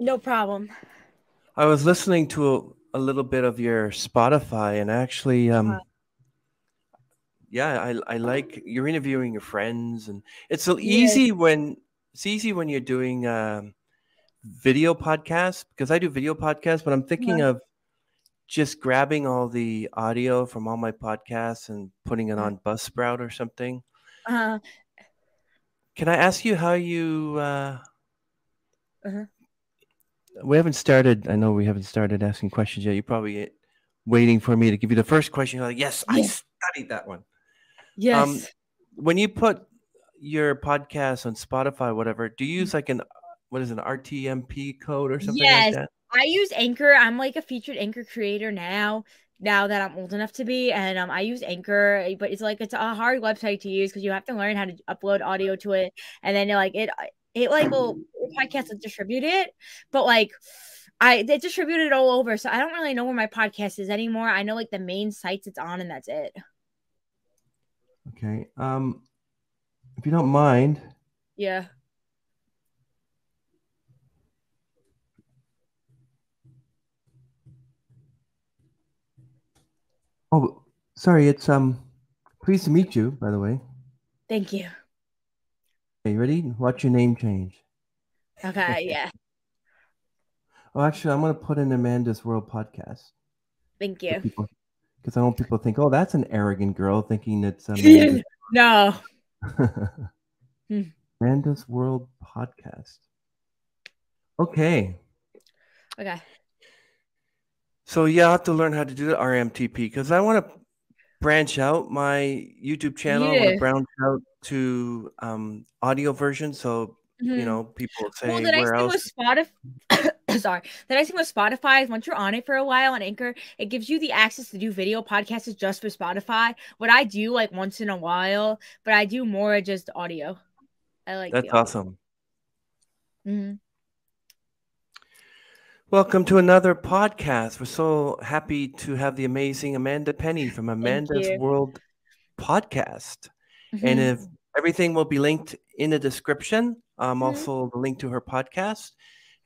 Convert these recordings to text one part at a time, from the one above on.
No problem. I was listening to a little bit of your Spotify, and actually, Uh, yeah, I like you're interviewing your friends, and it's so yes. easy when you're doing video podcasts because I do video podcasts, but I'm thinking Uh, of just grabbing all the audio from all my podcasts and putting it uh, on Buzzsprout or something. uh, Can I ask you how you? uh, We haven't started. I know we haven't started asking questions yet. You're probably waiting for me to give you the first question. You're like, yes, I yeah. studied that one. Um, Yes. when you put your podcast on Spotify, whatever, do you use like an what is it, an RTMP code or something like Yes. that? I use Anchor. I'm like a featured Anchor creator now. Now that I'm old enough to be, and I use Anchor, but it's a hard website to use because you have to learn how to upload audio to it, and then it like will your podcast will distribute it, but like they distribute it all over, so I don't really know where my podcast is anymore. I know like the main sites it's on, and that's it. Okay. If you don't mind, Yeah. oh, sorry, it's pleased to meet you, by the way. Thank you. Okay, you ready? Watch your name change. Okay. Yeah. Oh, actually, I'm gonna put in Amanda's World podcast Thank so you. people, because I want people to think, oh, that's an arrogant girl thinking it's Amanda's No. Hmm. Amanda's World podcast. Okay, Okay. so yeah, I have to learn how to do the RMTP because I want to branch out my YouTube channel. I want to Yeah. branch out to audio version, so Mhm. people Well, say the nice where thing else. with Spotify, sorry, the nice thing with Spotify is once you're on it for a while on Anchor, it gives you the access to do video podcasts just for Spotify. What I do like once in a while, but I do more just audio. I like the That's audio. awesome. Mhm. Welcome to another podcast. We're so happy to have the amazing Amanda Penny from Thank Amanda's you. World podcast. And Mhm. if everything will be linked in the description, Mhm. also the link to her podcast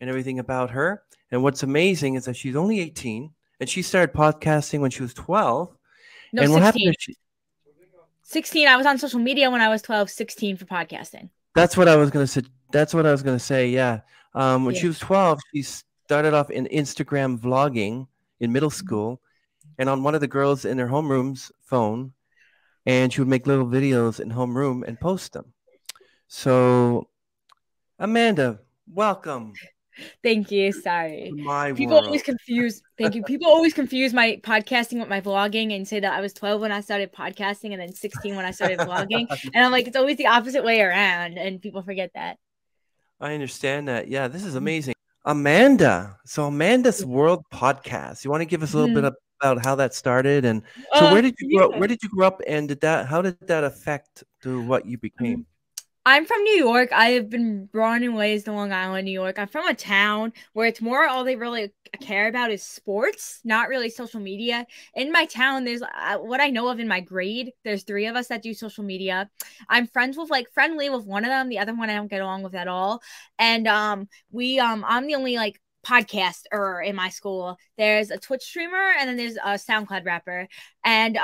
and everything about her. And what's amazing is that she's only 18 and she started podcasting when she was 12. No, And what happened 16. is 16. I was on social media when I was 12, 16 for podcasting. that's what I was going to say. That's what I was going to say. Yeah. When Yeah. she was 12, she started off in Instagram vlogging in middle Mhm. school. And on one of the girls in her homeroom's phone, and she would make little videos in homeroom and post them. So, Amanda, welcome Thank you. to Sorry. my People always world. confuse, thank you. People always confuse my podcasting with my vlogging and say that I was 12 when I started podcasting and then 16 when I started vlogging. And I'm like, it's always the opposite way around. And people forget that. I understand that. Yeah, this is amazing. Amanda. So Amanda's World podcast. You want to give us a little bit Mhm. about how that started and so where did you grow up? Yeah. Where did you grow up and how did that affect to what you became? I'm from New York. I have been born and raised in Long Island, New York. I'm from a town where it's more all they really care about is sports, not really social media. In my town, there's what I know of in my grade. There's three of us that do social media. I'm friends with friendly with one of them. The other one I don't get along with at all. And I'm the only podcaster in my school. There's a Twitch streamer and then there's a SoundCloud rapper. And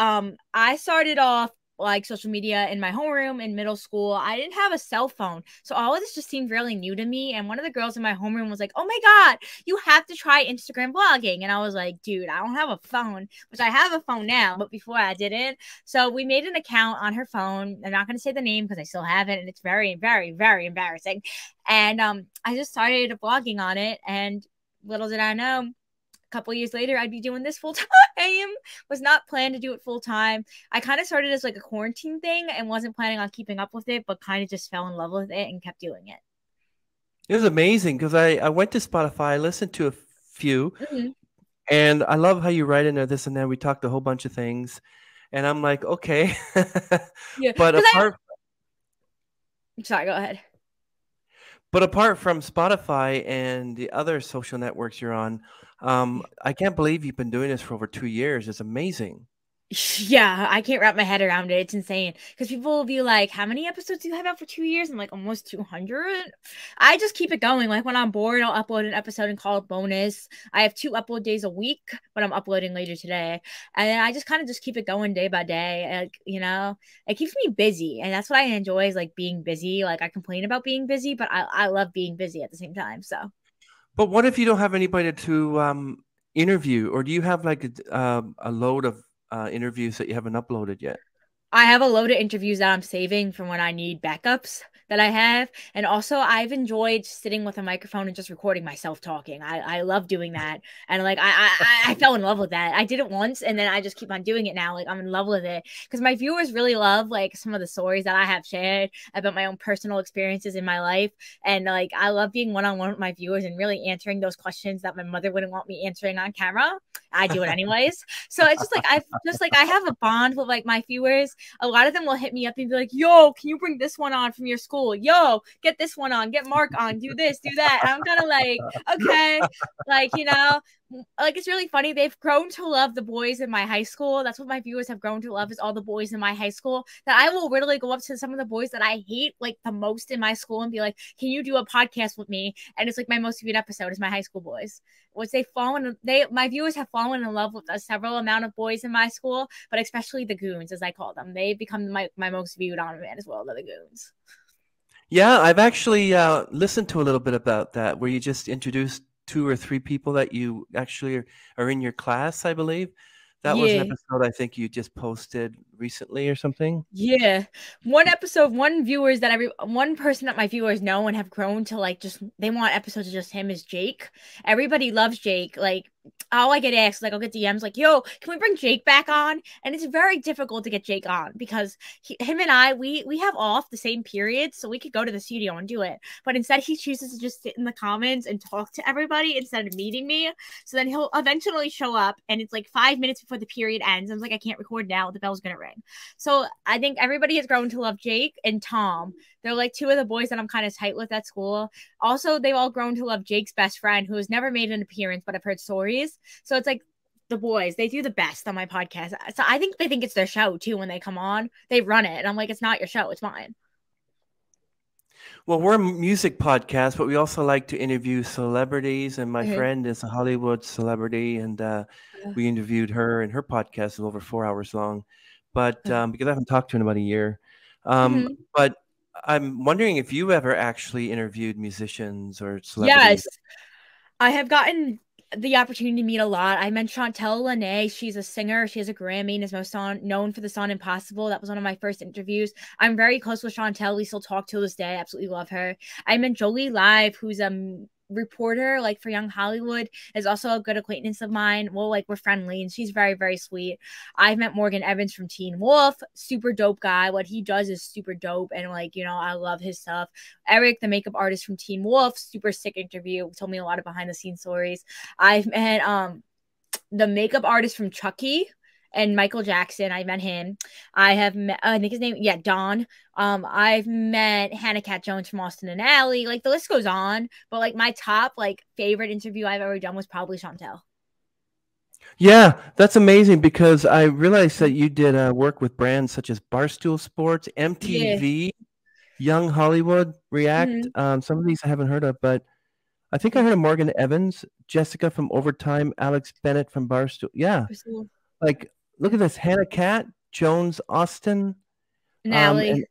I started off like social media in my homeroom in middle school. I didn't have a cell phone. So all of this just seemed really new to me. And one of the girls in my homeroom was like, "Oh my God, you have to try Instagram vlogging." And I was like, "Dude, I don't have a phone," which I have a phone now, but before I didn't. So we made an account on her phone. I'm not going to say the name because I still have it. And it's very, very, very embarrassing. And I just started vlogging on it. And little did I know, couple years later I'd be doing this full time. Was not planning to do it full time. I kind of started as like a quarantine thing and wasn't planning on keeping up with it, but kind of just fell in love with it and kept doing it. It was amazing because I went to Spotify, I listened to a few, Mm-hmm. and I love how you write in there this and that. We talked a whole bunch of things, and I'm like, okay. Yeah, but because apart I'm sorry. Go ahead. but apart from Spotify and the other social networks you're on, I can't believe you've been doing this for over 2 years. It's amazing. Yeah, I can't wrap my head around it. It's insane. Because people will be like, how many episodes do you have out for 2 years? I'm like, almost 200. I just keep it going. Like when I'm bored, I'll upload an episode and call it bonus. I have 2 upload days a week, but I'm uploading later today. And then I just kind of just keep it going day by day. Like, it keeps me busy. And that's what I enjoy is like being busy. Like I complain about being busy, but I love being busy at the same time. So But what if you don't have anybody to interview, or do you have like a load of interviews that you haven't uploaded yet? I have a load of interviews that I'm saving from when I need backups that I have. And also, I've enjoyed sitting with a microphone and just recording myself talking. I love doing that. And like, I fell in love with that. I did it once and then I just keep on doing it now. Like, I'm in love with it because my viewers really love like some of the stories that I have shared about my own personal experiences in my life. And like, I love being one on one with my viewers and really answering those questions that my mother wouldn't want me answering on camera. I do it anyways. So it's just like I have a bond with like my viewers. A lot of them will hit me up and be like, yo, can you bring this one on from your school? Yo, get this one on, get Mark on, do this, do that. And I'm kind of like, okay, like, like it's really funny. They've grown to love the boys in my high school. That's what my viewers have grown to love is all the boys in my high school. That I will literally go up to some of the boys that I hate like the most in my school and be like, can you do a podcast with me? And it's like my most viewed episode is my high school boys. Which my viewers have fallen in love with a several amount of boys in my school, but especially the goons, as I call them. They've become my most viewed on demand as well, the goons. Yeah, I've actually listened to a little bit about that, where you just introduced two or three people that you actually are in your class, I believe. That was an Yeah. episode I think you just posted recently or something. Yeah. One episode, one person that my viewers know and have grown to like just they want episodes of just him is Jake. Everybody loves Jake. Like all I get asked, like I'll get DMs like, yo, can we bring Jake back on? And it's very difficult to get Jake on because him and I, we have off the same period, so we could go to the studio and do it. But instead he chooses to just sit in the comments and talk to everybody instead of meeting me. So then he'll eventually show up and it's like 5 minutes before the period ends. I was like, I can't record now. The bell's gonna ring. So I think everybody has grown to love Jake and Tom. They're like two of the boys that I'm kind of tight with at school. Also, they've all grown to love Jake's best friend, who has never made an appearance, but I've heard stories. So it's like the boys, they do the best on my podcast. So I think they think it's their show too when they come on. They run it. And I'm like, it's not your show, it's mine. Well, we're a music podcast, but we also like to interview celebrities. And my Mhm. friend is a Hollywood celebrity, and we interviewed her, and her podcast is over 4 hours long. But because I haven't talked to her in about a year, Mhm. but I'm wondering if you ever actually interviewed musicians or Yes. celebrities. I have gotten the opportunity to meet a lot. I met Chantel Lene. She's a singer. She has a Grammy and is known for the song Impossible. That was one of my first interviews. I'm very close with Chantel. We still talk to this day. I absolutely love her. I met Jolie Live, who's a reporter like for Young Hollywood, is also a good acquaintance of mine. Well, like we're friendly and she's very, very sweet. I've met Morgan Evans from Teen Wolf, super dope guy. What he does is super dope and like, I love his stuff. Eric, the makeup artist from Teen Wolf, super sick interview. Told me a lot of behind the scenes stories. I've met the makeup artist from Chucky and Michael Jackson. I met him. I have met I think his name, yeah, Don. I've met Hannah Cat Jones from Austin and Alley. Like the list goes on, but like my top like favorite interview I've ever done was probably Chantel. Yeah, that's amazing because I realized that you did work with brands such as Barstool Sports, Yeah. MTV, Young Hollywood, React. Mm-hmm. Some of these I haven't heard of, but I think I heard of Morgan Evans, Jessica from Overtime, Alex Bennett from Barstool. Yeah, like look at this: Hannah Cat, Jones, Austin, And Alley. and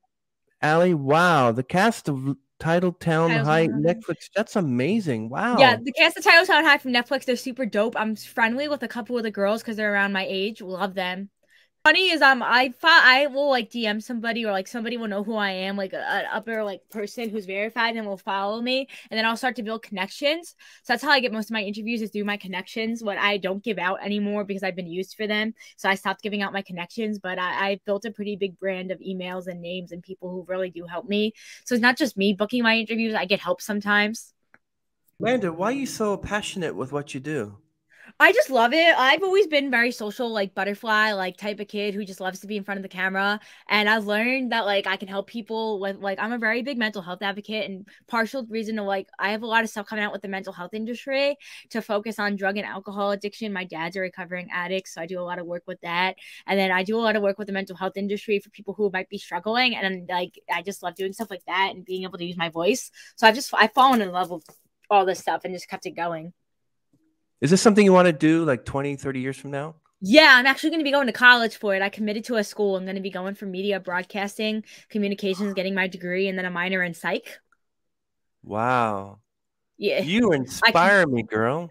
Allie. Wow, the cast of Titletown Titles High, on. Netflix. That's amazing. Yeah, Wow. the cast of Titles on High from Netflix, they're super dope. I'm friendly with a couple of the girls because they're around my age. Love them. Funny is I will like DM somebody or like somebody will know who I am, like an upper like person who's verified and will follow me, and then I'll start to build connections. So that's how I get most of my interviews is through my connections. What I don't give out anymore because I've been used for them, so I stopped giving out my connections. But I built a pretty big brand of emails and names and people who really do help me. So it's not just me booking my interviews. I get help sometimes. Amanda, why are you so passionate with what you do? I just love it. I've always been very social, like butterfly, like type of kid who just loves to be in front of the camera. And I've learned that like I can help people with like I'm a very big mental health advocate and partial reason to like I have a lot of stuff coming out with the mental health industry to focus on drug and alcohol addiction. My dad's a recovering addict, so I do a lot of work with that. And then I do a lot of work with the mental health industry for people who might be struggling. And like I just love doing stuff like that and being able to use my voice. So I've fallen in love with all this stuff and just kept it going. Is this something you want to do like 20, 30 years from now? Yeah, I'm actually going to be going to college for it. I committed to a school. I'm going to be going for media broadcasting, communications, getting my degree, and then a minor in psych. Wow. Yeah, You I can. inspire me, girl.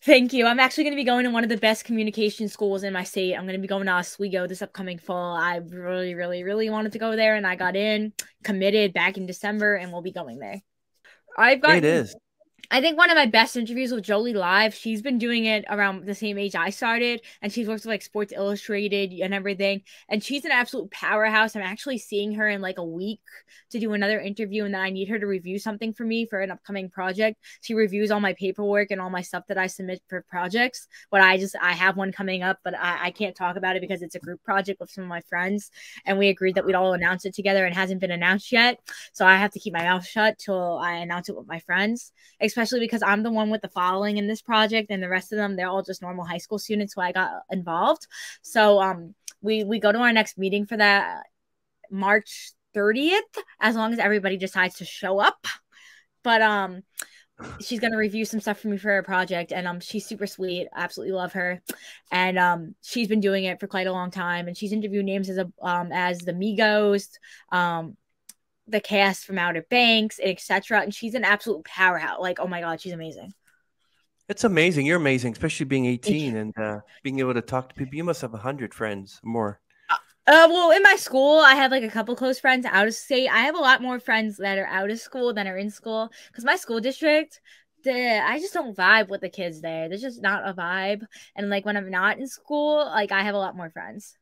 Thank you. I'm actually going to be going to one of the best communication schools in my state. I'm going to be going to Oswego this upcoming fall. I really, really, really wanted to go there, and I got in, committed back in December, and we'll be going there. I've It gotten is. I think one of my best interviews with Jolie Live. She's been doing it around the same age I started, and she's worked with like Sports Illustrated and everything. And she's an absolute powerhouse. I'm actually seeing her in like a week to do another interview, and then I need her to review something for me for an upcoming project. She reviews all my paperwork and all my stuff that I submit for projects. But I have one coming up, but I can't talk about it because it's a group project with some of my friends, and we agreed that we'd all announce it together, and it hasn't been announced yet. So I have to keep my mouth shut till I announce it with my friends, especially because I'm the one with the following in this project, and the rest of them they're all just normal high school students who I got involved. So we go to our next meeting for that March 30th, as long as everybody decides to show up. But she's gonna review some stuff for me for her project, and she's super sweet. I absolutely love her, and she's been doing it for quite a long time, and she's interviewed names as the Migos, the cast from Outer Banks, etc. And she's an absolute powerhouse. Like, oh my god, she's amazing. It's amazing. You're amazing, especially being Thank you. 18 and being able to talk to people. You must have 100 friends more. Well, in my school, I have like a couple close friends out of state. I have a lot more friends that are out of school than are in school because my school district, I just don't vibe with the kids there. There's just not a vibe. And like when I'm not in school, like I have a lot more friends.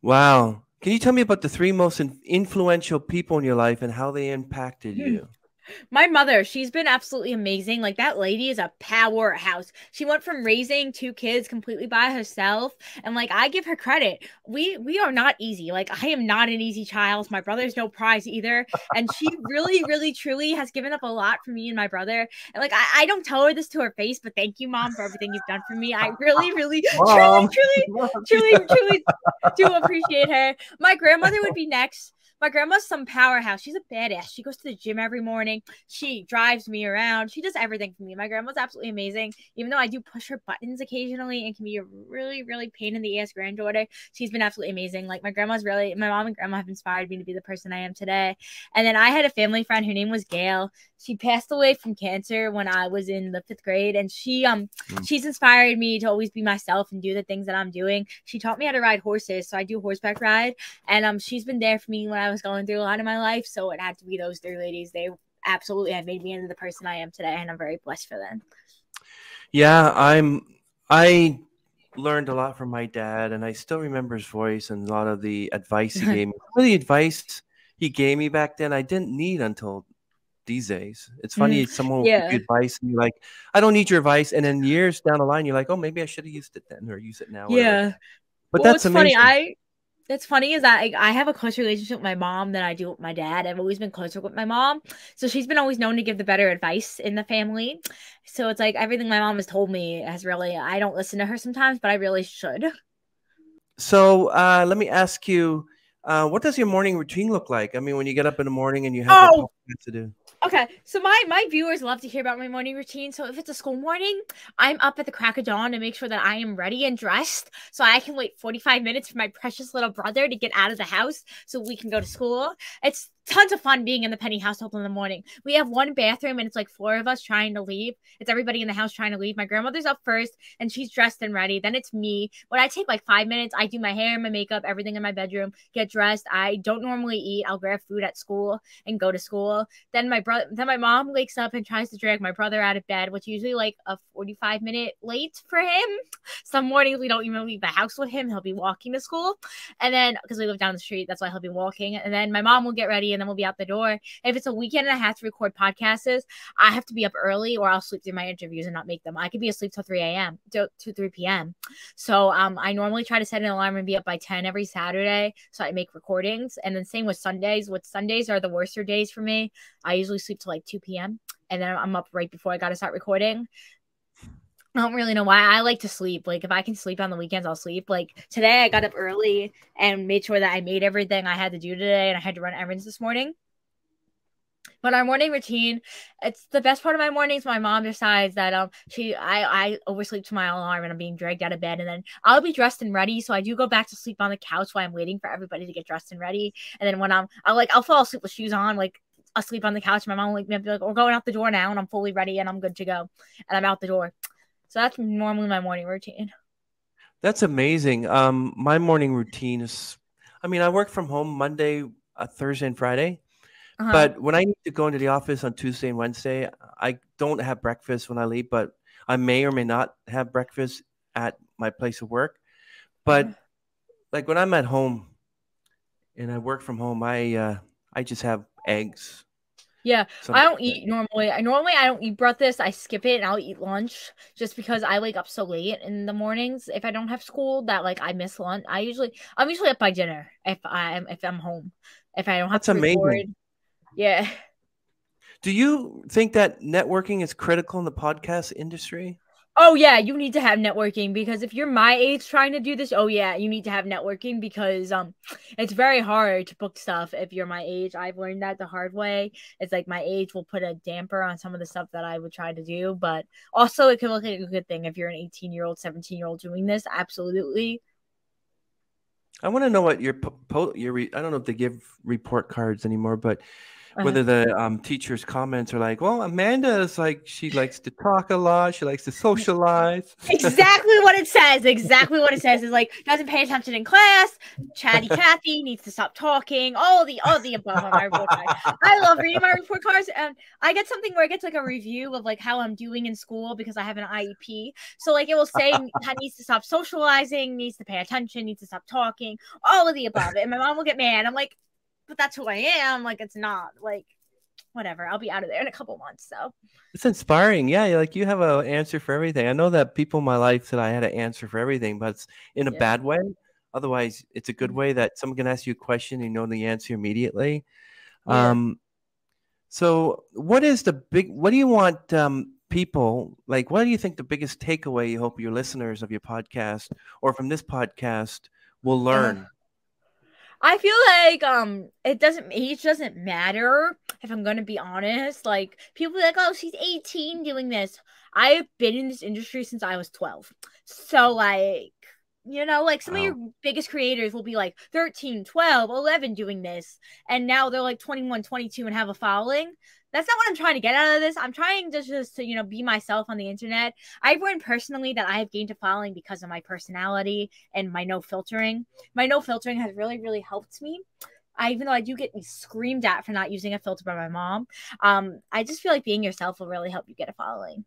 Wow. Can you tell me about the three most influential people in your life and how they impacted you? My mother, she's been absolutely amazing. Like that lady is a powerhouse. She went from raising two kids completely by herself, and like I give her credit. We are not easy. Like I am not an easy child. My brother's no prize either, and she really, really, truly has given up a lot for me and my brother. And like I don't tell her this to her face, but thank you, mom, for everything you've done for me. I really, really, truly, Mom. truly, truly, truly do appreciate her. My grandmother would be next. My grandma's some powerhouse. She's a badass. She goes to the gym every morning. She drives me around. She does everything for me. My grandma's absolutely amazing. Even though I do push her buttons occasionally and can be a really, really pain in the ass granddaughter, she's been absolutely amazing. Like my mom and grandma have inspired me to be the person I am today. And then I had a family friend. Her name was Gail. She passed away from cancer when I was in the 5th grade, and she's inspired me to always be myself and do the things that I'm doing. She taught me how to ride horses, so I do horseback ride, and she's been there for me when I was going through a lot of my life. So it had to be those three ladies. They absolutely have made me into the person I am today, and I'm very blessed for them. Yeah, I learned a lot from my dad, and I still remember his voice and a lot of the advice he gave me. Some of the advice he gave me back then I didn't need until these days. It's funny, someone will give you Yeah. advice and you're like, I don't need your advice. And then years down the line, you're like, oh, maybe I should have used it then or use it now, whatever. Yeah. But Well, that's what's funny, amazing. It's funny is that I have a closer relationship with my mom than I do with my dad. I've always been closer with my mom. So she's been always known to give the better advice in the family. So it's like everything my mom has told me has really, I don't listen to her sometimes, but I really should. So let me ask you, what does your morning routine look like? I mean, when you get up in the morning and you have a Oh, couple things to do. okay, so my viewers love to hear about my morning routine. So if it's a school morning, I'm up at the crack of dawn to make sure that I am ready and dressed, so I can wait 45 minutes for my precious little brother to get out of the house so we can go to school. It's tons of fun being in the Penny household in the morning. We have one bathroom and it's like four of us trying to leave. It's everybody in the house trying to leave. My grandmother's up first and she's dressed and ready. Then it's me. When I take like 5 minutes, I do my hair, my makeup, everything in my bedroom, get dressed. I don't normally eat. I'll grab food at school and go to school. Then my mom wakes up and tries to drag my brother out of bed, which usually like a 45-minute late for him. Some mornings we don't even leave the house with him. He'll be walking to school. And then because we live down the street, that's why he'll be walking. And then my mom will get ready and then we'll be out the door. If it's a weekend and I have to record podcasts, I have to be up early or I'll sleep through my interviews and not make them. I could be asleep till 3 a.m. to 3 p.m. So I normally try to set an alarm and be up by 10 every Saturday so I make recordings. And then same with Sundays. What Sundays are the worster days for me. I usually sleep till like 2 p.m. and then I'm up right before I got to start recording. I don't really know why. I like to sleep. Like, if I can sleep on the weekends, I'll sleep. Like, today I got up early and made sure that I made everything I had to do today, and I had to run errands this morning. But our morning routine, it's the best part of my mornings. My mom decides that I oversleep to my alarm and I'm being dragged out of bed, and then I'll be dressed and ready. So I do go back to sleep on the couch while I'm waiting for everybody to get dressed and ready. And then when I'll fall asleep with shoes on, like I'll sleep on the couch. My mom will wake me up and be like, "We're going out the door now," and I'm fully ready and I'm good to go, and I'm out the door. So that's normally my morning routine. That's amazing. My morning routine is, I mean, I work from home Monday, Thursday, and Friday. Uh-huh. But when I need to go into the office on Tuesday and Wednesday, I don't have breakfast when I leave, but I may or may not have breakfast at my place of work. Uh-huh. But like when I'm at home and I work from home, I just have eggs. Yeah, I Some don't eat normally. I don't eat breakfast. I skip it and I'll eat lunch just because I wake up so late in the mornings if I don't have school that like I miss lunch. I'm usually up by dinner if I'm home. If I don't have That's to amazing. record. Yeah. Do you think that networking is critical in the podcast industry? Oh yeah, you need to have networking because if you're my age trying to do this, oh yeah, you need to have networking because it's very hard to book stuff if you're my age. I've learned that the hard way. It's like my age will put a damper on some of the stuff that I would try to do, but also it can look like a good thing if you're an 18-year-old, 17-year-old doing this. Absolutely. I want to know what I don't know if they give report cards anymore, but whether the teachers' comments are like, well, Amanda is like, she likes to talk a lot, she likes to socialize. Exactly what it says. Exactly what it says is like doesn't pay attention in class. Chatty Cathy needs to stop talking. All the above on my report card. I love reading my report cards, and I get something where it gets like a review of like how I'm doing in school because I have an IEP. So like it will say needs to stop socializing, needs to pay attention, needs to stop talking, all of the above. And my mom will get mad. I'm like, but that's who I am. Like it's not like whatever. I'll be out of there in a couple months. So It's inspiring. Yeah, like you have an answer for everything. I know that people in my life said I had an answer for everything, but it's in a yeah. bad way. Otherwise, it's a good way that someone can ask you a question and you know the answer immediately. Yeah. So what do you want people like? What do you think the biggest takeaway you hope your listeners of your podcast or from this podcast will Uh, learn? I feel like age doesn't matter if I'm gonna be honest. Like people are like, oh, she's 18 doing this. I've been in this industry since I was 12. So like like some of your Wow. biggest creators will be like 13, 12, 11 doing this. And now they're like 21, 22 and have a following. That's not what I'm trying to get out of this. I'm trying to just to, be myself on the internet. I've learned personally that I have gained a following because of my personality and my no filtering. My no filtering has really, really helped me. Even though I do get screamed at for not using a filter by my mom, I just feel like being yourself will really help you get a following.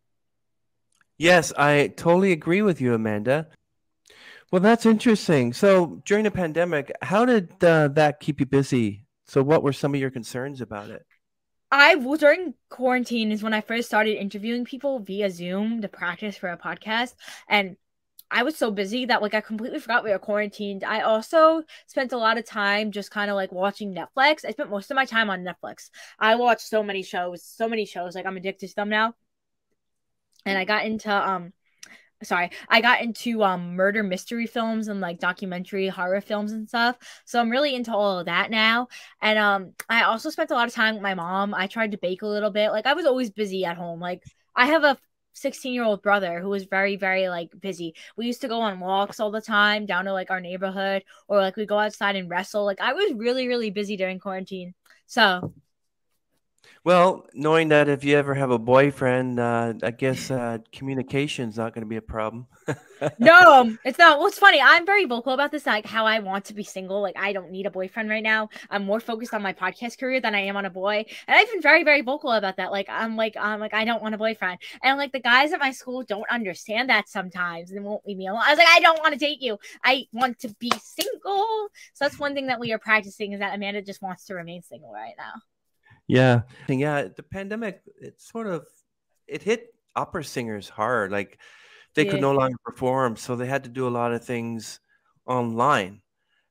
Yes, I totally agree with you, Amanda. Well, that's interesting. So during the pandemic, how did that keep you busy? So what were some of your concerns about it? During quarantine is when I first started interviewing people via Zoom to practice for a podcast, and I was so busy that like I completely forgot we were quarantined. I also spent a lot of time just kind of like watching Netflix. I spent most of my time on Netflix. I watch so many shows, so many shows. Like I'm addicted to them now. And I got into murder mystery films and like documentary horror films and stuff. So I'm really into all of that now. And I also spent a lot of time with my mom. I tried to bake a little bit. Like I was always busy at home. Like I have a 16-year-old brother who was very, very like busy. We used to go on walks all the time down to like our neighborhood, or like we go outside and wrestle. Like I was really, really busy during quarantine. So Well, knowing that if you ever have a boyfriend, I guess communication's not going to be a problem. No, it's not. Well, it's funny. I'm very vocal about this, like how I want to be single. Like I don't need a boyfriend right now. I'm more focused on my podcast career than I am on a boy. And I've been very, very vocal about that. Like I don't want a boyfriend. And like the guys at my school don't understand that sometimes and won't leave me alone. I was like, I don't want to date you. I want to be single. So that's one thing that we are practicing is that Amanda just wants to remain single right now. Yeah, the pandemic, it hit opera singers hard. Like they could Yeah. no longer perform, so they had to do a lot of things online.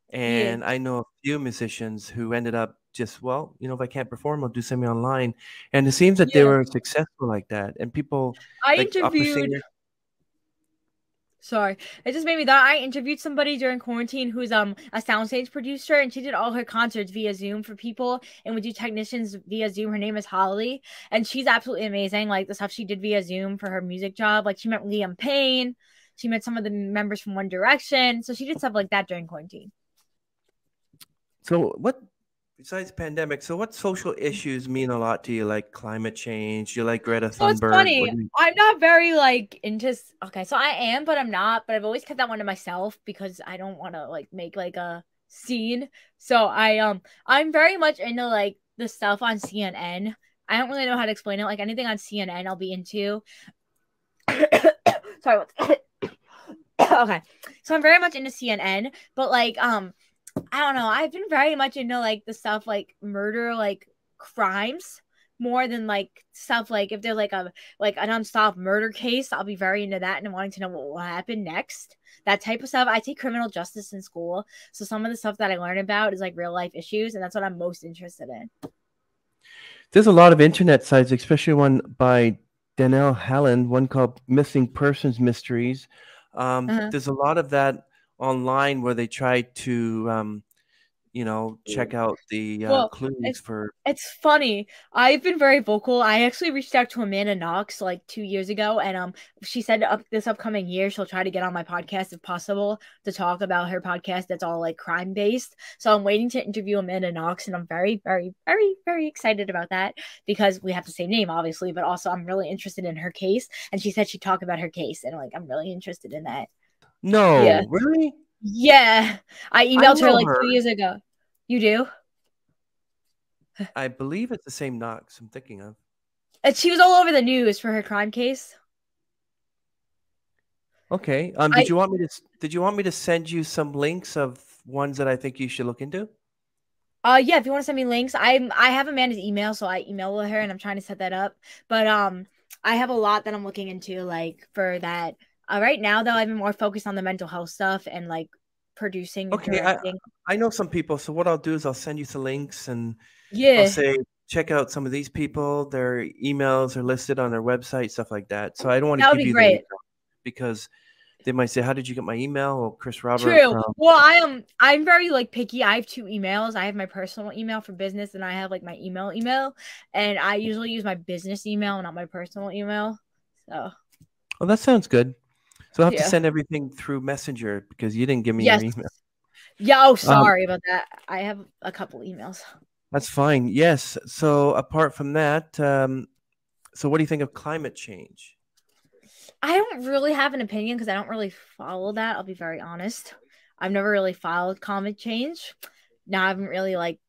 Yeah. And I know a few musicians who ended up just, well, if I can't perform, I'll do something online. And it seems that they Yeah. were successful like that. And people I like opera interviewed singers. Sorry, it just made me that I interviewed somebody during quarantine who's a soundstage producer, and she did all her concerts via Zoom for people, and would do technicians via Zoom. Her name is Holly, and she's absolutely amazing. Like the stuff she did via Zoom for her music job, like she met Liam Payne, she met some of the members from One Direction, so she did stuff like that during quarantine. So what besides pandemic, so what social issues mean a lot to you, like climate change? You like Greta So it's Thunberg? What funny. do you I'm not very like into. Okay, so I am, but I'm not. But I've always kept that one to myself because I don't want to like make like a scene. So I'm very much into like the stuff on CNN. I don't really know how to explain it. Like anything on CNN, I'll be into. Sorry. Okay, so I'm very much into CNN, but like I don't know. I've been very much into like the stuff like murder, like crimes, more than like stuff like if there's like an unsolved murder case, I'll be very into that and wanting to know what will happen next. That type of stuff. I take criminal justice in school, so some of the stuff that I learn about is like real life issues, and that's what I'm most interested in. There's a lot of internet sites, especially one by Danielle Halland, one called Missing Persons Mysteries. Uh-huh. There's a lot of that online where they try to, check out the Well, clues it's for. it's funny. I've been very vocal. I actually reached out to Amanda Knox like 2 years ago, and she said this upcoming year she'll try to get on my podcast if possible to talk about her podcast that's all like crime based. So I'm waiting to interview Amanda Knox, and I'm very, very, very, very excited about that because we have the same name, obviously, but also I'm really interested in her case. And she said she'd talk about her case, and like I'm really interested in that. Yeah, No, really? yeah. I I emailed her know like her. 2 years ago. You do? I believe it's the same Knox I'm thinking of. And she was all over the news for her crime case. Okay. I Did you want me to send you some links of ones that I think you should look into? yeah, if you want to send me links, I have Amanda's email, so I email with her and I'm trying to set that up. But I have a lot that I'm looking into like for that. Right now though, I've been more focused on the mental health stuff and like producing and Okay, directing. I know some people, so what I'll do is I'll send you some links and I'll Yeah, say check out some of these people. Their emails are listed on their website, stuff like that. So I don't want to that would give be you their email great. because they might say, "How did you get my email?" Well, Chris Robert True. from. Well, I'm very like picky. I have two emails. I have my personal email for business and I have like my email. And I usually use my business email, not my personal email. So Oh, that sounds good. So I will have to yeah. send everything through Messenger because you didn't give me your Yes. email. Yeah, oh Um, sorry about that. I have a couple emails. that's fine. Yes. So apart from that, so what do you think of climate change? I don't really have an opinion because I don't really follow that. I'll be very honest. I've never really followed climate change. Now I haven't really like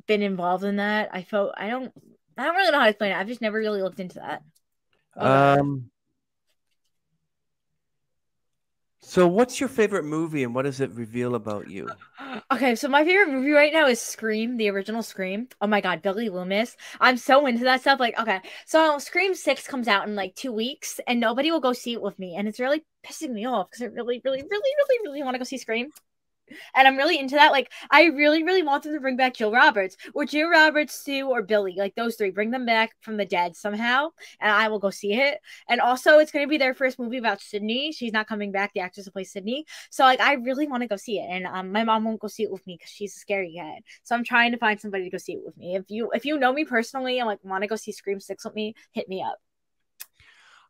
been involved in that. I don't really know how to explain it. I've just never really looked into that. Okay. Um, so what's your favorite movie and what does it reveal about you? Okay, so my favorite movie right now is Scream, the original Scream. Oh my God, Billy Loomis. I'm so into that stuff. Like, okay, so Scream 6 comes out in like 2 weeks, and nobody will go see it with me. And it's really pissing me off because I really, really, really, really, really want to go see Scream. And I'm really into that. Like, I really, really want them to bring back Jill Roberts, or Jill Roberts, Sue, or Billy. Like those three, bring them back from the dead somehow, and I will go see it. And also, it's going to be their first movie about Sydney. She's not coming back, the actress who plays Sydney. So, like, I really want to go see it, and my mom won't go see it with me because she's a scary cat. So, I'm trying to find somebody to go see it with me. If you know me personally and like want to go see Scream 6 with me, hit me up.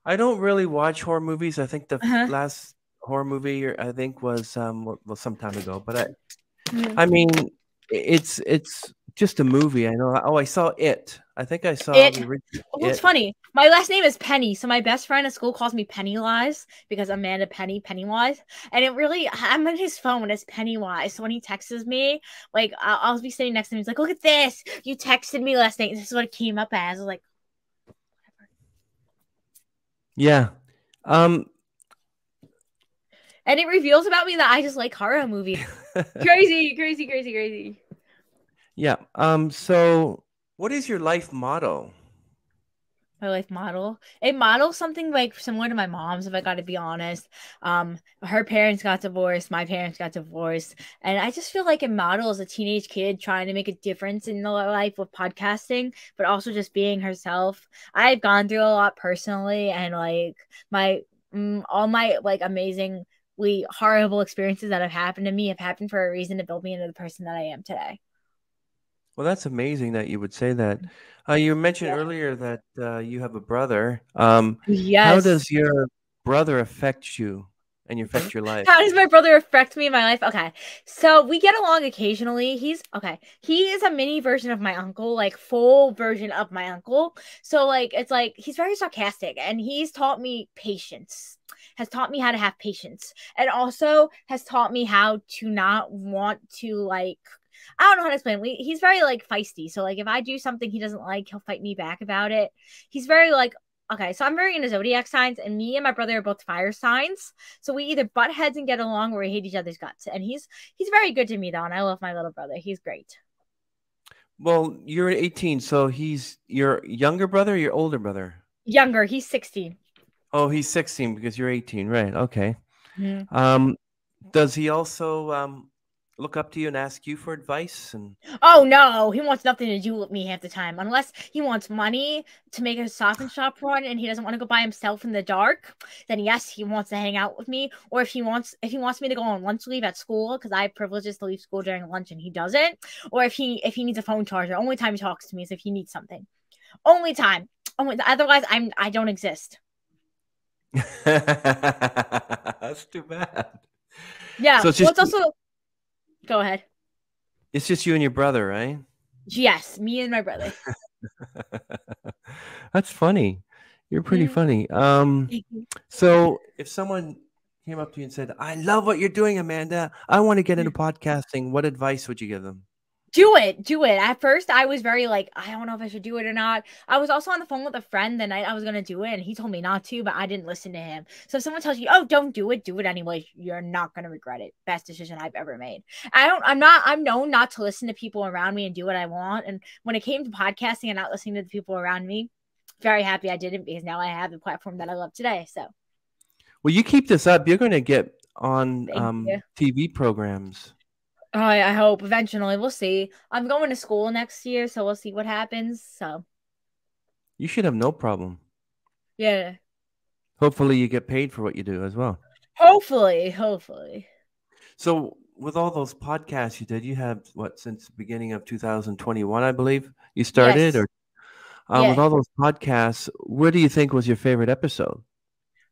I don't really watch horror movies. I think the Uh-huh. last horror movie I think was well some time ago. But Mhm. I mean it's just a movie. I know. Oh, I saw It. I think I saw It the original What's It. funny, my last name is Penny, so my best friend at school calls me Pennywise because Amanda Penny Pennywise, and it really I'm on his phone as Pennywise. So when he texts me, like I'll be sitting next to him, he's like, "Look at this, you texted me last night." This is what it came up as. I was like, Yeah. Um. and it reveals about me that I just like horror movies. Crazy, crazy, crazy, crazy. Yeah. So, what is your life motto? My life model. A model something like similar to my mom's, if I gotta be honest. Her parents got divorced, my parents got divorced, and I just feel like a model is a teenage kid trying to make a difference in the life with podcasting, but also just being herself. I've gone through a lot personally, and like my all my like amazingly horrible experiences that have happened to me have happened for a reason to build me into the person that I am today. Well, that's amazing that you would say that. You mentioned Yeah. earlier that you have a brother. How Yes. does your brother affect you and affect your life? How does my brother affect me in my life? Okay. So we get along occasionally. He's okay. He is a mini version of my uncle, like full version of my uncle. So like it's like he's very sarcastic and he's taught me patience. Has taught me how to have patience and also has taught me how to not want to like I don't know how to explain. He's very like feisty. So like if I do something he doesn't like, he'll fight me back about it. He's very like okay, so I'm very into zodiac signs, and me and my brother are both fire signs. So we either butt heads and get along, or we hate each other's guts. And he's very good to me though, and I love my little brother. He's great. Well, you're 18, so he's your younger brother or your older brother? Younger, he's 16. Oh, he's 16 because you're 18, right? Okay. Mhm. Um, does he also look up to you and ask you for advice? And Oh no, he wants nothing to do with me half the time, unless he wants money to make a stop and shop run, and he doesn't want to go by himself in the dark. Then yes, he wants to hang out with me. Or if he wants me to go on lunch leave at school because I have privileges to leave school during lunch and he doesn't. Or if he needs a phone charger, only time he talks to me is if he needs something. Only time. Otherwise, I don't exist. that's too bad. Yeah. So it's Well, just it's also go ahead. you and your brother, right? Yes, me and my brother. That's funny. You're pretty Mhm. funny. So if someone came up to you and said, "I love what you're doing, Amanda. I want to get into podcasting," what advice would you give them? Do it, do it. At first, I was very like, I don't know if I should do it or not. I was also on the phone with a friend the night I was gonna do it, and he told me not to, but I didn't listen to him. So if someone tells you, "Oh, don't do it anyway," you're not gonna regret it. Best decision I've ever made. I'm known not to listen to people around me and do what I want. And when it came to podcasting and not listening to the people around me, very happy I didn't because now I have the platform that I love today. So Well, you keep this up, you're going to get on thank you. TV programs. I hope eventually we'll see. I'm going to school next year, so we'll see what happens. So You should have no problem. yeah. Hopefully, you get paid for what you do as well. Hopefully, hopefully. So, with all those podcasts you did, you have what since the beginning of 2021, I believe you started, Yes. or with Yeah. all those podcasts, where do you think was your favorite episode?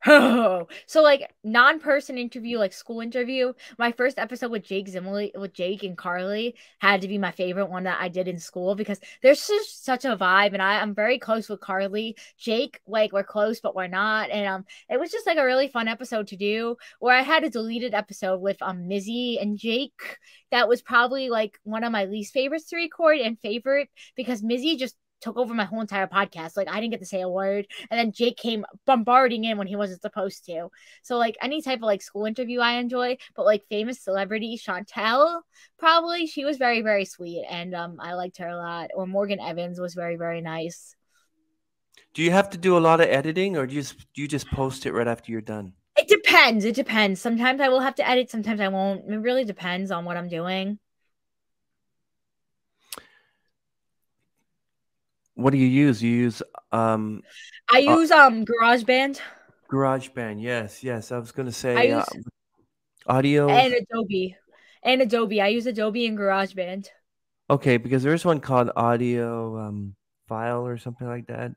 Oh, so like non-person interview, like school interview. My first episode with Jake Zimmerly, with Jake and Carly, had to be my favorite one that I did in school because there's just such a vibe, and I'm very close with Carly. Jake, like we're close, but we're not, and it was just like a really fun episode to do. Or I had a deleted episode with Mizzy and Jake. That was probably like one of my least favorites to record and favorite because Mizzy just took over my whole entire podcast. Like I didn't get to say a word. And then Jake came bombarding in when he wasn't supposed to. So like any type of like school interview I enjoy, but like famous celebrity Chantel, probably she was very, very sweet. And I liked her a lot. Or Morgan Evans was very, very nice. Do you have to do a lot of editing, or do you just post it right after you're done? It depends. It depends. Sometimes I will have to edit, sometimes I won't. It really depends on what I'm doing. What do you use? You use I uh, use GarageBand GarageBand. Yes, yes. I was going to I say use audio. and Adobe. And Adobe. I use Adobe and GarageBand. Okay, because there's one called audio file or something like that.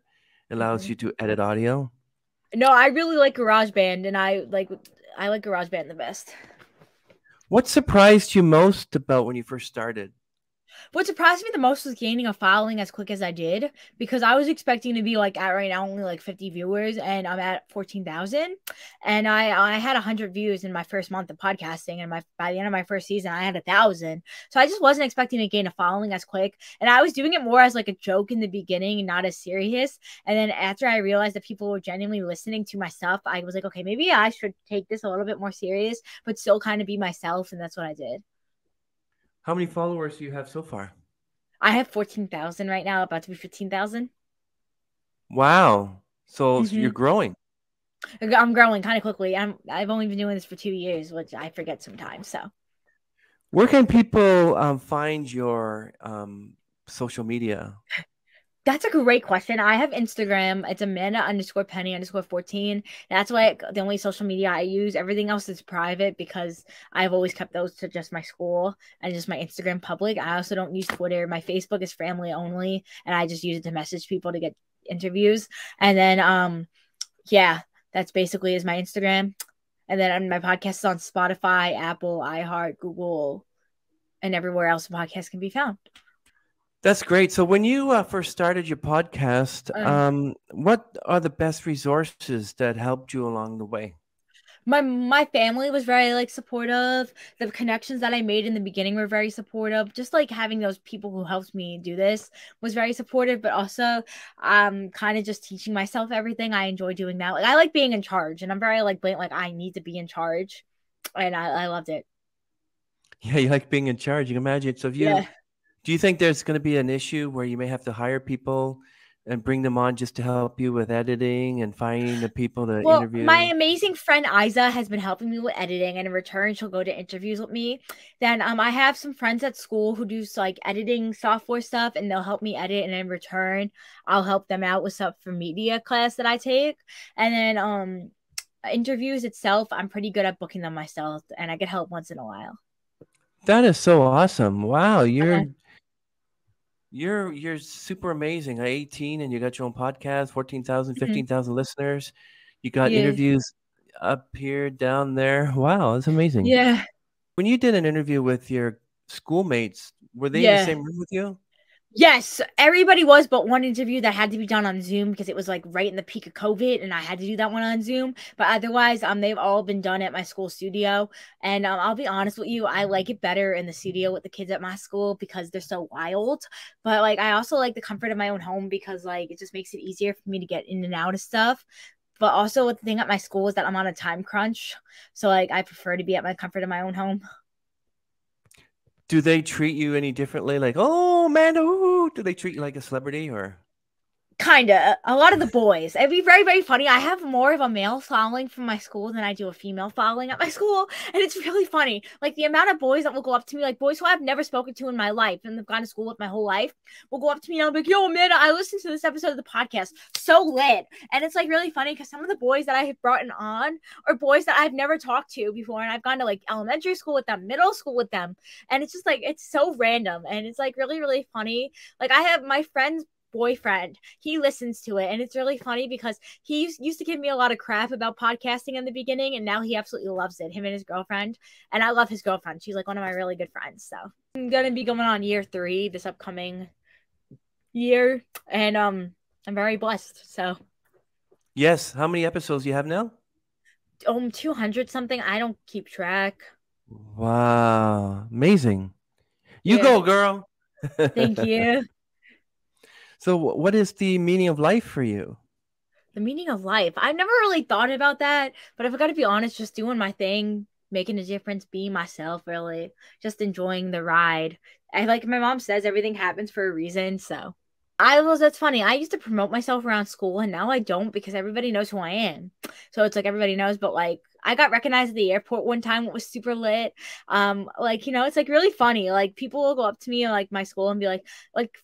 It allows Mhm. you to edit audio. No, I really like GarageBand, and I like GarageBand the best. What surprised you most about when you first started? What surprised me the most was gaining a following as quick as I did, because I was expecting to be like at right now only like 50 viewers, and I'm at 14,000. And I had 100 views in my first month of podcasting, and my by the end of my first season I had 1,000. So I just wasn't expecting to gain a following as quick, and I was doing it more as like a joke in the beginning and not as serious. And then after I realized that people were genuinely listening to my stuff, I was like, okay, maybe I should take this a little bit more serious, but still kind of be myself, and that's what I did. How many followers do you have so far? I have 14,000 right now, about to be 15,000. Wow. So you're Mm-hmm. growing. I'm growing kind of quickly. I've only been doing this for 2 years, which I forget sometimes. So Where can people find your social media? that's a great question. I have Instagram. It's Amanda_Penny_14. That's why the only social media I use. Everything else is private because I've always kept those to just my school and just my Instagram public. I also don't use Twitter. My Facebook is family only, and I just use it to message people to get interviews. And then yeah, that's basically is my Instagram. And then my podcast is on Spotify, Apple, iHeart, Google, and everywhere else a podcast can be found. That's great. So when you first started your podcast, Uh, what are the best resources that helped you along the way? my family was very like supportive. The connections that I made in the beginning were very supportive. Just like having those people who helped me do this was very supportive, but also kind of just teaching myself everything. I enjoy doing that. Like I like being in charge, and I'm very like blatant, like I need to be in charge. And I loved it. Yeah, you like being in charge. You can imagine. So if you Yeah. do you think there's going to be an issue where you may have to hire people and bring them on just to help you with editing and finding the people to Well, my interview? amazing friend Isa has been helping me with editing, and in return, she'll go to interviews with me. Then, I have some friends at school who do like editing software stuff, and they'll help me edit. And in return, I'll help them out with stuff for media class that I take. And then, interviews itself, I'm pretty good at booking them myself, and I get help once in a while. That is so awesome. Wow, Uh, you're super amazing. At 18 and you got your own podcast, 14,000, mhm. 15,000 listeners. You got Yeah, interviews up here, down there. Wow, that's amazing. yeah, When you did an interview with your schoolmates, were they in the yeah. same room with you? Yes, everybody was, but one interview that had to be done on Zoom because it was like right in the peak of COVID, and I had to do that one on Zoom. But otherwise, they've all been done at my school studio. And I'll be honest with you, I like it better in the studio with the kids at my school because they're so wild. But like, I also like the comfort of my own home because like it just makes it easier for me to get in and out of stuff. But also, the thing at my school is that I'm on a time crunch, so like I prefer to be at my comfort of my own home. Do they treat you any differently? Like, oh man, ooh, do they treat you like a celebrity or? Kinda. A lot of the boys. It'd be very, very funny. I have more of a male following from my school than I do a female following at my school. And it's really funny. Like the amount of boys that will go up to me, like boys who I've never spoken to in my life and have gone to school with my whole life, will go up to me and I'll be like, yo, Amanda, I listened to this episode of the podcast. So lit. And it's like really funny because some of the boys that I have brought on are boys that I've never talked to before. And I've gone to like elementary school with them, middle school with them. And it's just like, it's so random. And it's like really, really funny. Like I have my friends boyfriend, he listens to it, and it's really funny because he used to give me a lot of crap about podcasting in the beginning, and now he absolutely loves it, him and his girlfriend. And I love his girlfriend. She's like one of my really good friends. So I'm gonna be going on year 3 this upcoming year, and I'm very blessed. So Yes. How many episodes do you have now? 200 something, I don't keep track. Wow, amazing. You Yeah, go, girl. thank you. So, what is the meaning of life for you? The meaning of life, I've never really thought about that, but if I gotta be honest, just doing my thing, making a difference, being myself, really just enjoying the ride. I like my mom says everything happens for a reason, so that's funny. I used to promote myself around school, and now I don't because everybody knows who I am. So it's like everybody knows, but like I got recognized at the airport one time. It was super lit. Like it's like really funny. Like people will go up to me in like my school and be like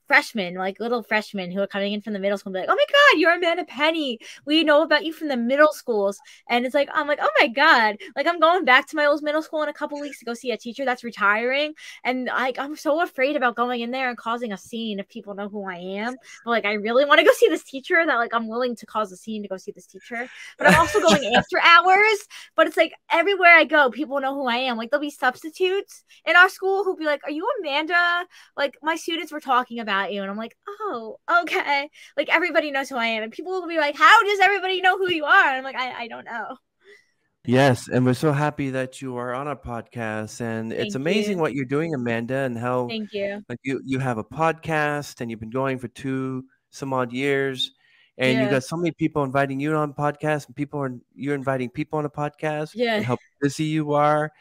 freshmen, like little freshmen who are coming in from the middle school, and be like, "Oh my God, you're Amanda Penny. We know about you from the middle schools." And it's like I'm like, "Oh my God!" Like I'm going back to my old middle school in a couple weeks to go see a teacher that's retiring, and like I'm so afraid about going in there and causing a scene if people know who I am. But like I really want to go see this teacher that like I'm willing to cause a scene to go see this teacher. But I'm also going after hours. But it's like everywhere I go, people know who I am. Like there'll be substitutes in our school who'll be like, "Are you Amanda? Like my students were talking about you." And I'm like, "Oh, okay." Like everybody knows who I am. And people will be like, "How does everybody know who you are?" And I'm like, I don't know. Yes, and we're so happy that you are on our podcast, and it's Thank amazing you. what you're doing, Amanda, and how Thank you. like you have a podcast and you've been going for two some odd years, and you Yeah. got so many people inviting you on podcasts, and you're inviting people on a podcast, Yeah. and how busy you are.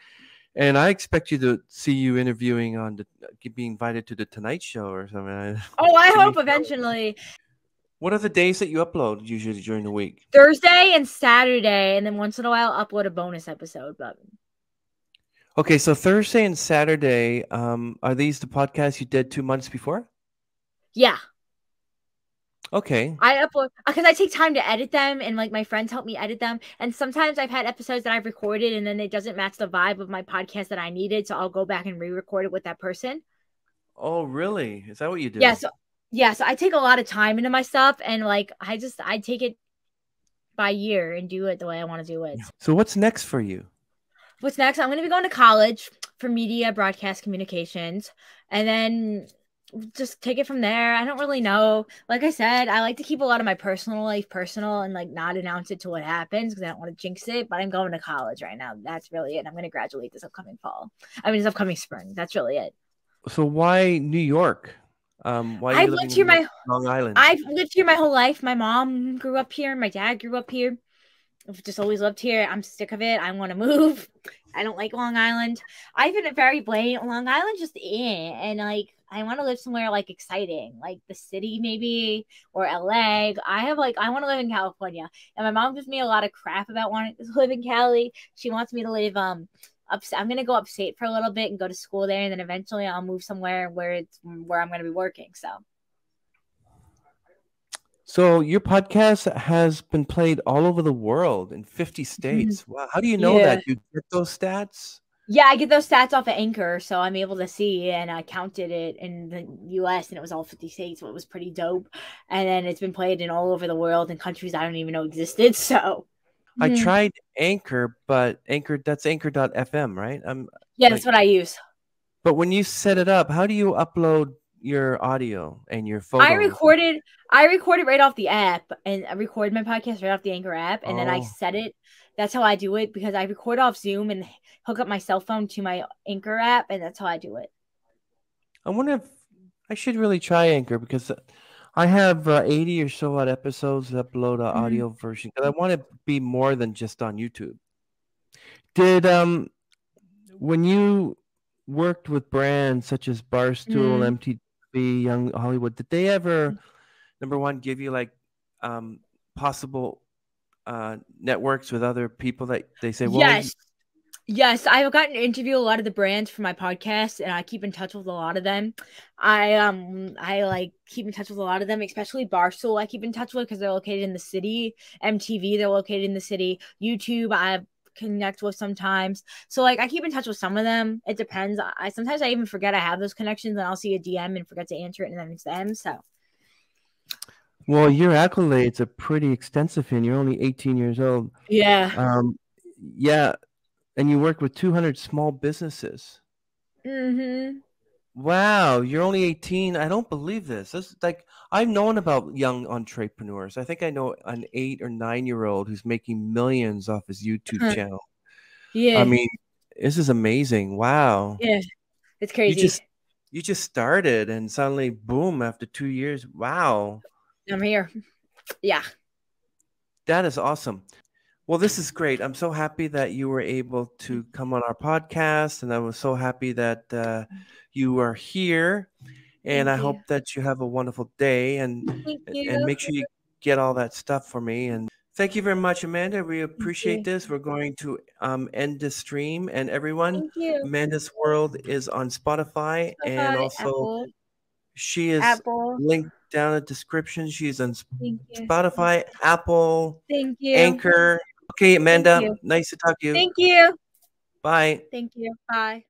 And I expect you to see you interviewing on the being invited to the Tonight Show or something, Oh, I Jimmy hope Fallon. eventually. What are the days that you upload usually during the week? Thursday and Saturday, and then once in a while upload a bonus episode. But Okay, so Thursday and Saturday, are these the podcasts you did 2 months before? yeah, Okay. I upload because I take time to edit them, and like my friends help me edit them. And sometimes I've had episodes that I've recorded, and then it doesn't match the vibe of my podcast that I needed, so I'll go back and re-record it with that person. Oh, really? Is that what you Yeah, do? so yeah, so I take a lot of time into my stuff, and like I take it by year and do it the way I want to do it. So what's next for you? What's next? I'm going to be going to college for media broadcast communications, and then just take it from there. I don't really know. Like I said, I like to keep a lot of my personal life personal and like not announce it to what happens because I don't want to jinx it. But I'm going to college right now. That's really it. I'm going to graduate this upcoming fall. I mean, this upcoming spring. That's really it. So why New York? Why are you I've living lived in here my Long Island? I've lived here my whole life. My mom grew up here. My dad grew up here. I've just always lived here. I'm sick of it. I want to move. I don't like Long Island. I've been very blatant. Long Island just in, and like I want to live somewhere like exciting, like the city maybe or LA. I want to live in California, and my mom gives me a lot of crap about wanting to live in Cali. She wants me to live I'm gonna go upstate for a little bit and go to school there, and then eventually I'll move somewhere where I'm gonna be working. So So your podcast has been played all over the world in 50 states. Wow. How do you know yeah. that? You get those stats? Yeah, I get those stats off of Anchor, so I'm able to see, and I counted it in the US, and it was all 50 states, so it was pretty dope. And then it's been played in all over the world in countries I don't even know existed. So, I mhm. tried Anchor, but that's anchor.fm, right? I'm Yeah, that's like, what I use. but when you set it up, how do you upload your audio and your I photos? recorded, I recorded right off the app, and I record my podcast right off the Anchor app, and then I Oh, set it. That's how I do it because I record off Zoom and hook up my cell phone to my Anchor app, and that's how I do it. I wonder if I should really try Anchor because I have 80 or so odd episodes to upload an Mhm. audio version because I want to be more than just on YouTube. Did when you worked with brands such as Barstool, Mhm. MTV, Young Hollywood, did they ever number one give you like um, possible networks with other people that they say, well, Yes. Yes, I've gotten to interview a lot of the brands for my podcast, and I keep in touch with a lot of them. I like keep in touch with a lot of them, especially Barstool. I keep in touch with because they're located in the city. MTV, they're located in the city. YouTube, I connect with sometimes. So like I keep in touch with some of them. It depends. I sometimes I even forget I have those connections, and I'll see a DM and forget to answer it, and then it's them. So well, your accolades are pretty extensive, and you're only 18 years old. yeah. Um, yeah, and you work with 200 small businesses. Mm-hmm. Wow, you're only 18. I don't believe this. This like I've known about young entrepreneurs. I think I know an 8 or 9 year old who's making millions off his YouTube channel. I Yeah. mean, this is amazing. Wow. Yeah. It's You crazy. just you just started and suddenly boom after 2 years. Wow. I'm here. Yeah. That is awesome. Well, this is great. I'm so happy that you were able to come on our podcast, and I was so happy that you are here. And Thank I you. hope that you have a wonderful day, Thank and you. make sure you get all that stuff for me. And thank you very much, Amanda. We Thank appreciate you. this. We're going to end this stream, and everyone, Thank you. Amanda's World is on Spotify, and Spotify, also Apple, she is Apple. linked down in the description. She's on Thank you. Spotify, Apple, Thank you. Anchor. Okay, Thank Amanda, you. nice to talk to you. Thank you. Bye. Thank you. Bye.